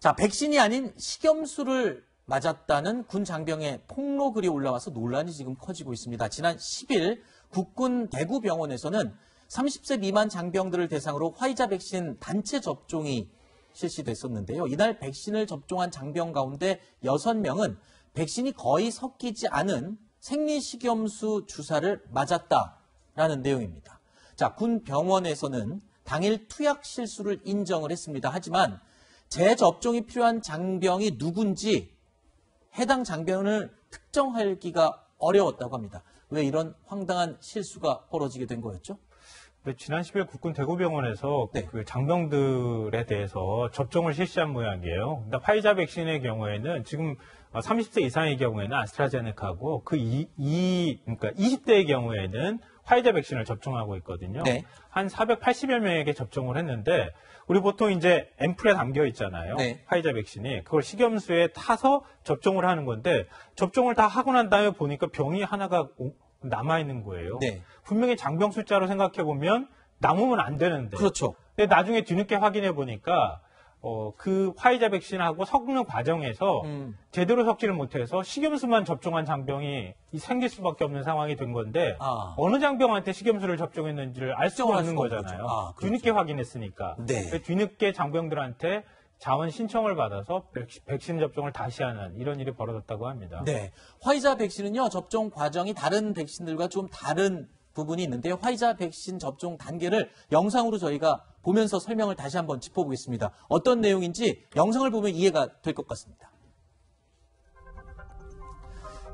자, 백신이 아닌 식염수를 맞았다는 군 장병의 폭로 글이 올라와서 논란이 지금 커지고 있습니다. 지난 10일 국군 대구병원에서는 30세 미만 장병들을 대상으로 화이자 백신 단체 접종이 실시됐었는데요. 이날 백신을 접종한 장병 가운데 6명은 백신이 거의 섞이지 않은 생리식염수 주사를 맞았다라는 내용입니다. 자, 군 병원에서는 당일 투약 실수를 인정을 했습니다. 하지만 재접종이 필요한 장병이 누군지 해당 장병을 특정하기가 어려웠다고 합니다. 왜 이런 황당한 실수가 벌어지게 된 거였죠? 네, 지난 10일 국군 대구병원에서 네. 그 장병들에 대해서 접종을 실시한 모양이에요. 그러니까 화이자 백신의 경우에는 지금 30세 이상의 경우에는 아스트라제네카고 그러니까 20대의 경우에는 화이자 백신을 접종하고 있거든요. 네. 한 480여 명에게 접종을 했는데 우리 보통 이제 앰플에 담겨 있잖아요. 네. 화이자 백신이 그걸 식염수에 타서 접종을 하는 건데 접종을 다 하고 난 다음에 보니까 병이 하나가 남아있는 거예요. 네. 분명히 장병 숫자로 생각해보면 남으면 안 되는데. 그렇죠. 근데 나중에 뒤늦게 확인해 보니까 그 화이자 백신하고 섞는 과정에서 제대로 섞지를 못해서 식염수만 접종한 장병이 생길 수밖에 없는 상황이 된 건데 어느 장병한테 식염수를 접종했는지를 알 수가 없는 거잖아요. 그렇죠. 뒤늦게 확인했으니까. 네. 뒤늦게 장병들한테 자원 신청을 받아서 백신 접종을 다시 하는 이런 일이 벌어졌다고 합니다. 네. 화이자 백신은요, 접종 과정이 다른 백신들과 좀 다른 부분이 있는데요. 화이자 백신 접종 단계를 영상으로 저희가 보면서 설명을 다시 한번 짚어보겠습니다. 어떤 내용인지 영상을 보면 이해가 될 것 같습니다.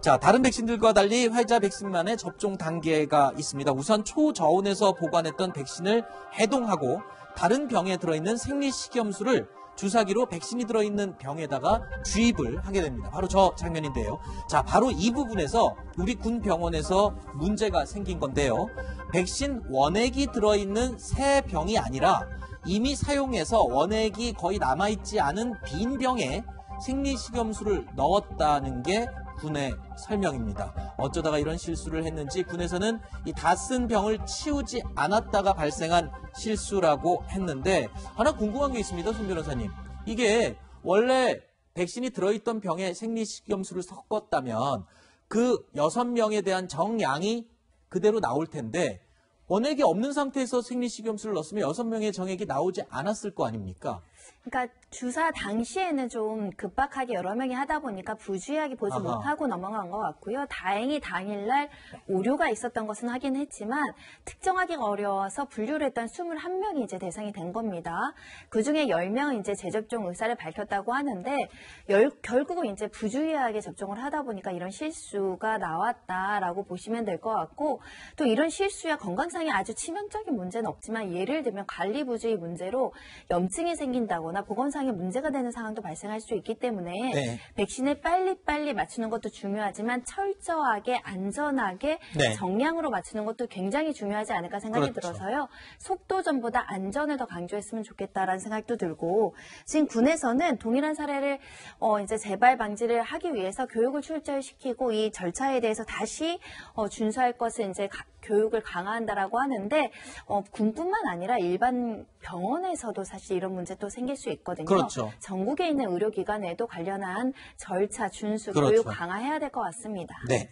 자, 다른 백신들과 달리 화이자 백신만의 접종 단계가 있습니다. 우선 초저온에서 보관했던 백신을 해동하고 다른 병에 들어있는 생리식염수를 주사기로 백신이 들어있는 병에다가 주입을 하게 됩니다. 바로 저 장면인데요. 자, 바로 이 부분에서 우리 군 병원에서 문제가 생긴 건데요. 백신 원액이 들어있는 새 병이 아니라 이미 사용해서 원액이 거의 남아있지 않은 빈 병에 생리식염수를 넣었다는 게 군의 설명입니다. 어쩌다가 이런 실수를 했는지 군에서는 이 다 쓴 병을 치우지 않았다가 발생한 실수라고 했는데 하나 궁금한 게 있습니다. 손 변호사님. 이게 원래 백신이 들어있던 병에 생리식염수를 섞었다면 그 6명에 대한 정량이 그대로 나올 텐데 원액이 없는 상태에서 생리식염수를 넣었으면 6명의 정액이 나오지 않았을 거 아닙니까? 그러니까 주사 당시에는 좀 급박하게 여러 명이 하다 보니까 부주의하게 보지 못하고 넘어간 것 같고요. 다행히 당일날 오류가 있었던 것은 하긴 했지만 특정하기가 어려워서 분류를 했던 21명이 이제 대상이 된 겁니다. 그중에 10명은 이제 재접종 의사를 밝혔다고 하는데 결국은 이제 부주의하게 접종을 하다 보니까 이런 실수가 나왔다라고 보시면 될 것 같고 또 이런 실수야 건강상에 아주 치명적인 문제는 없지만 예를 들면 관리 부주의 문제로 염증이 생긴다거나 보건상에 문제가 되는 상황도 발생할 수 있기 때문에 네. 백신을 빨리빨리 맞추는 것도 중요하지만 철저하게 안전하게 정량으로 맞추는 것도 굉장히 중요하지 않을까 생각이 들어서요. 속도전보다 안전을 더 강조했으면 좋겠다라는 생각도 들고 지금 군에서는 동일한 사례를 이제 재발 방지를 하기 위해서 교육을 출절시키고 이 절차에 대해서 다시 준수할 것을 이제 교육을 강화한다라고 하는데 군뿐만 아니라 일반 병원에서도 사실 이런 문제 또 생길 수 있거든요. 그렇죠. 전국에 있는 의료기관에도 관련한 절차, 준수, 그렇죠. 교육 강화해야 될 것 같습니다. 네.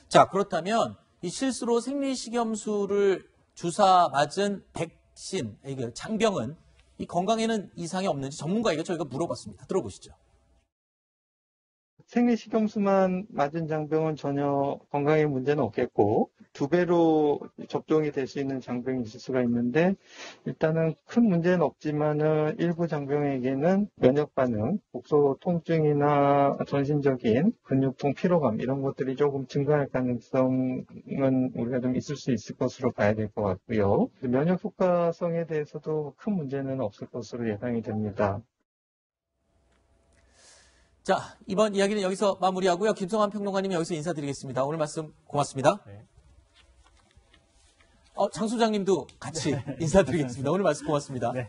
자, 그렇다면 이 실수로 생리식염수를 주사 맞은 백신, 장병은 이 건강에는 이상이 없는지 전문가에게 저희가 물어봤습니다. 들어보시죠. 생리식염수만 맞은 장병은 전혀 건강에 문제는 없겠고 2배로 접종이 될 수 있는 장병이 있을 수가 있는데 일단은 큰 문제는 없지만은 일부 장병에게는 면역 반응, 독소 통증이나 전신적인 근육통, 피로감 이런 것들이 조금 증가할 가능성은 우리가 좀 있을 수 있을 것으로 봐야 될 것 같고요. 면역 효과성에 대해서도 큰 문제는 없을 것으로 예상이 됩니다. 자, 이번 이야기는 여기서 마무리하고요. 김성환 평론가님 여기서 인사드리겠습니다. 오늘 말씀 고맙습니다. 네. 장 소장님도 같이 인사드리겠습니다. 오늘 말씀 고맙습니다. 네.